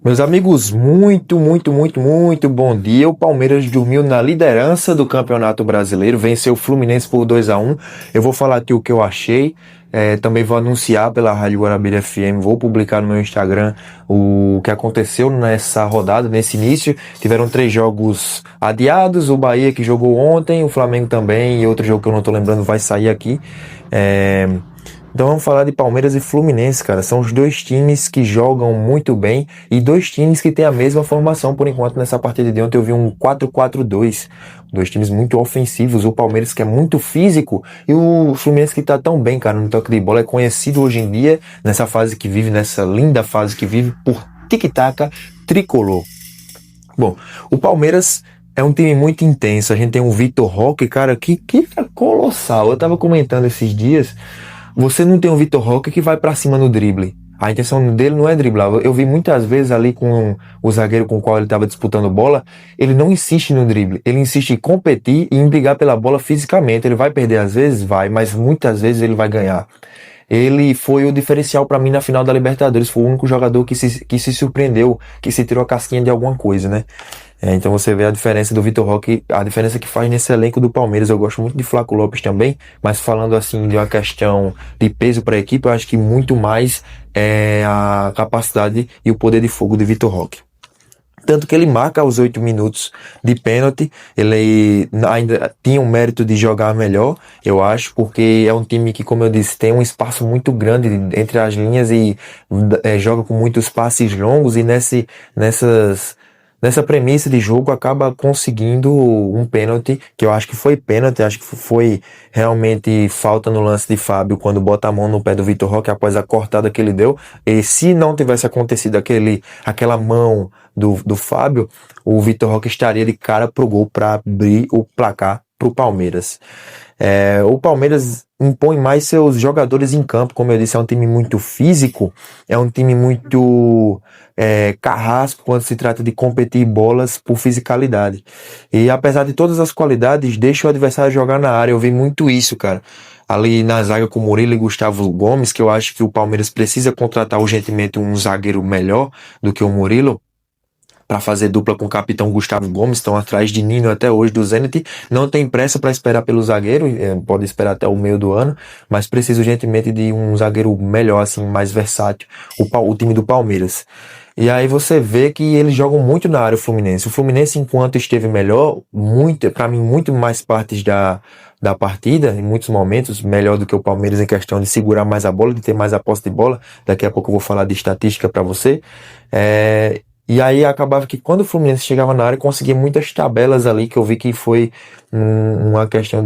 Meus amigos, muito bom dia. O Palmeiras dormiu na liderança do Campeonato Brasileiro, venceu o Fluminense por 2-1. Eu vou falar aqui o que eu achei, também vou anunciar pela Rádio Guarabira FM, vou publicar no meu Instagram o que aconteceu nessa rodada, nesse início. Tiveram 3 jogos adiados, o Bahia que jogou ontem, o Flamengo também, e outro jogo que eu não tô lembrando vai sair aqui. É, Então vamos falar de Palmeiras e Fluminense, cara. São os dois times que jogam muito bem e dois times que têm a mesma formação por enquanto nessa partida de ontem. Eu vi um 4-4-2. Dois times muito ofensivos. O Palmeiras que é muito físico e o Fluminense que tá tão bem, cara, no toque de bola. É conhecido hoje em dia, nessa fase que vive, nessa linda fase que vive, por tic-tac tricolor. Bom, o Palmeiras é um time muito intenso. A gente tem um Vitor Roque, cara, que é colossal. Eu tava comentando esses dias. Você não tem um Vitor Roque que vai pra cima no drible. A intenção dele não é driblar. Eu vi muitas vezes ali com o zagueiro com o qual ele estava disputando bola, ele não insiste no drible. Ele insiste em competir e em brigar pela bola fisicamente. Ele vai perder às vezes? Vai, mas muitas vezes ele vai ganhar. Ele foi o diferencial pra mim na final da Libertadores. Foi o único jogador que se surpreendeu, que se tirou a casquinha de alguma coisa, né? Então você vê a diferença do Vitor Roque, a diferença que faz nesse elenco do Palmeiras. Eu gosto muito de Flaco Lopes também, mas falando assim de uma questão de peso para a equipe, eu acho que muito mais é a capacidade e o poder de fogo de Vitor Roque. Tanto que ele marca aos 8 minutos de pênalti, ele ainda tinha o mérito de jogar melhor, eu acho, porque é um time que, como eu disse, tem um espaço muito grande entre as linhas e joga com muitos passes longos e nessa premissa de jogo acaba conseguindo um pênalti, que eu acho que foi pênalti, acho que foi realmente falta no lance de Fábio quando bota a mão no pé do Vitor Roque após a cortada que ele deu. E se não tivesse acontecido aquela mão do Fábio, o Vitor Roque estaria de cara pro gol para abrir o placar pro Palmeiras. O Palmeiras impõe mais seus jogadores em campo, como eu disse, é um time muito físico, é um time muito carrasco quando se trata de competir bolas por fisicalidade. E apesar de todas as qualidades, deixa o adversário jogar na área. Eu vi muito isso, cara. Ali na zaga com Murilo e Gustavo Gomes, que eu acho que o Palmeiras precisa contratar urgentemente um zagueiro melhor do que o Murilo, para fazer dupla com o capitão Gustavo Gomes. Estão atrás de Nino até hoje do Zenit. Não tem pressa para esperar pelo zagueiro, pode esperar até o meio do ano, mas precisa urgentemente de um zagueiro melhor, assim, mais versátil, o time do Palmeiras. E aí você vê que eles jogam muito na área, o Fluminense. O Fluminense, enquanto esteve melhor, para mim, muito mais partes da partida, em muitos momentos, melhor do que o Palmeiras em questão de segurar mais a bola, de ter mais a posse de bola. Daqui a pouco eu vou falar de estatística para você. E aí acabava que quando o Fluminense chegava na área, conseguia muitas tabelas ali, que eu vi que foi uma questão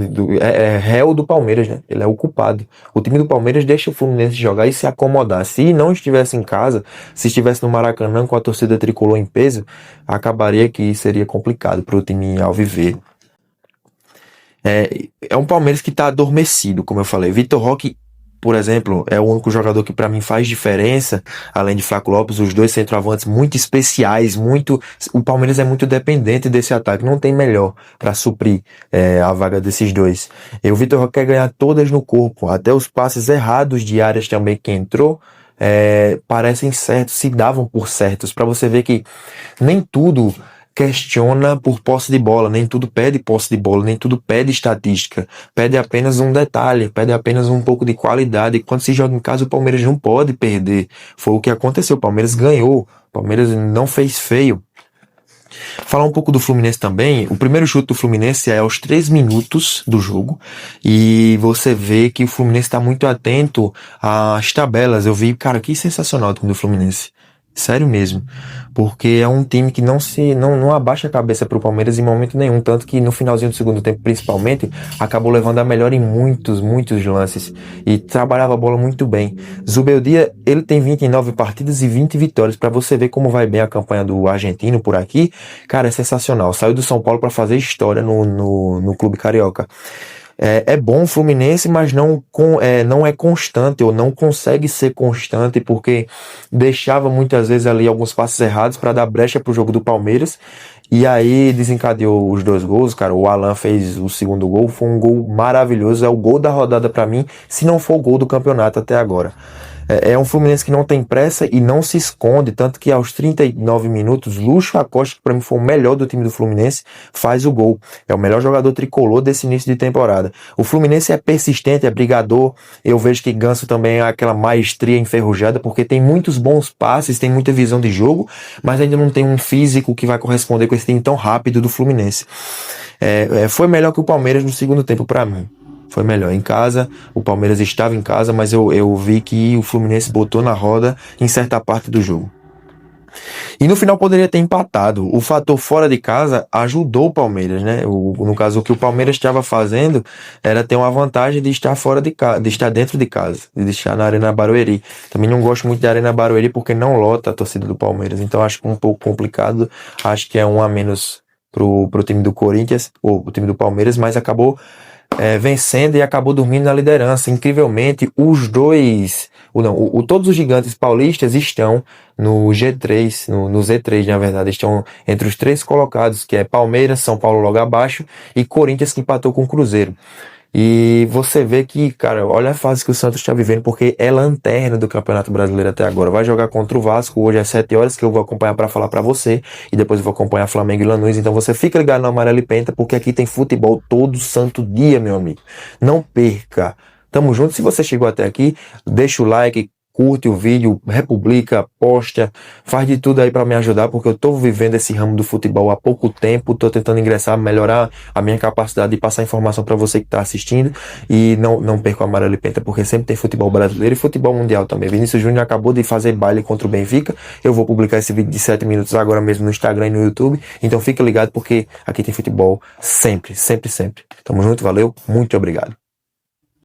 réu do Palmeiras, né? Ele é o culpado. O time do Palmeiras deixa o Fluminense jogar e se acomodar. Se não estivesse em casa, se estivesse no Maracanã com a torcida tricolor em peso, acabaria que seria complicado para o time alviverde. É um Palmeiras que está adormecido, como eu falei. Vitor Roque, por exemplo, é o único jogador que para mim faz diferença, além de Flaco Lopes, os dois centroavantes muito especiais, o Palmeiras é muito dependente desse ataque, não tem melhor para suprir a vaga desses dois. E o Vitor Roque quer ganhar todas no corpo, até os passes errados de áreas também que entrou, parecem certos, se davam por certos, para você ver que nem tudo questiona por posse de bola, nem tudo pede posse de bola, nem tudo pede estatística, pede apenas um detalhe, pede apenas um pouco de qualidade. Quando se joga em casa, o Palmeiras não pode perder. Foi o que aconteceu, o Palmeiras ganhou, o Palmeiras não fez feio. Falar um pouco do Fluminense também. O primeiro chute do Fluminense é aos 3 minutos do jogo, e você vê que o Fluminense está muito atento às tabelas. Eu vi, cara, que sensacional o time do Fluminense. Sério mesmo, porque é um time que não abaixa a cabeça pro Palmeiras em momento nenhum, tanto que no finalzinho do segundo tempo, principalmente, acabou levando a melhor em muitos lances, e trabalhava a bola muito bem. Zubeldia, ele tem 29 partidas e 20 vitórias, para você ver como vai bem a campanha do argentino por aqui. Cara, é sensacional, saiu do São Paulo para fazer história no clube carioca. É bom o Fluminense, mas não é constante, ou não consegue ser constante, porque deixava muitas vezes ali alguns passes errados para dar brecha pro jogo do Palmeiras, e aí desencadeou os 2 gols, cara. O Alan fez o segundo gol, foi um gol maravilhoso, é o gol da rodada para mim, se não for o gol do campeonato até agora. É um Fluminense que não tem pressa e não se esconde, tanto que aos 39 minutos, Lúcio Acosta, que para mim foi o melhor do time do Fluminense, faz o gol. É o melhor jogador tricolor desse início de temporada. O Fluminense é persistente, é brigador. Eu vejo que Ganso também é aquela maestria enferrujada, porque tem muitos bons passes, tem muita visão de jogo, mas ainda não tem um físico que vai corresponder com esse time tão rápido do Fluminense. Foi melhor que o Palmeiras no segundo tempo para mim. Foi melhor. Em casa, o Palmeiras estava em casa, mas eu vi que o Fluminense botou na roda em certa parte do jogo. E no final poderia ter empatado. O fator fora de casa ajudou o Palmeiras, né? No caso, o que o Palmeiras estava fazendo era ter uma vantagem de estar fora de casa, de estar dentro de casa, de estar na Arena Barueri. Também não gosto muito da Arena Barueri porque não lota a torcida do Palmeiras. Então acho um pouco complicado. Acho que é um a menos pro time do Corinthians, ou o time do Palmeiras, mas acabou vencendo e acabou dormindo na liderança. Incrivelmente, os dois, todos os gigantes paulistas estão no G3, no Z3, na verdade, estão entre os 3 colocados, que é Palmeiras, São Paulo logo abaixo, e Corinthians, que empatou com o Cruzeiro. E você vê que, cara, olha a fase que o Santos está vivendo, porque é lanterna do Campeonato Brasileiro até agora. Vai jogar contra o Vasco hoje às 7 horas, que eu vou acompanhar para falar para você, e depois eu vou acompanhar Flamengo e Lanús. Então você fica ligado no Amarelo e Penta, porque aqui tem futebol todo santo dia, meu amigo. Não perca. Tamo junto. Se você chegou até aqui, deixa o like, curte o vídeo, republica, posta, faz de tudo aí para me ajudar, porque eu tô vivendo esse ramo do futebol há pouco tempo, tô tentando ingressar, melhorar a minha capacidade de passar informação para você que tá assistindo, e não perca o Amarelo e Penta, porque sempre tem futebol brasileiro e futebol mundial também. Vinícius Júnior acabou de fazer baile contra o Benfica, eu vou publicar esse vídeo de 7 minutos agora mesmo no Instagram e no YouTube, então fica ligado porque aqui tem futebol sempre, sempre, sempre. Tamo junto, valeu, muito obrigado.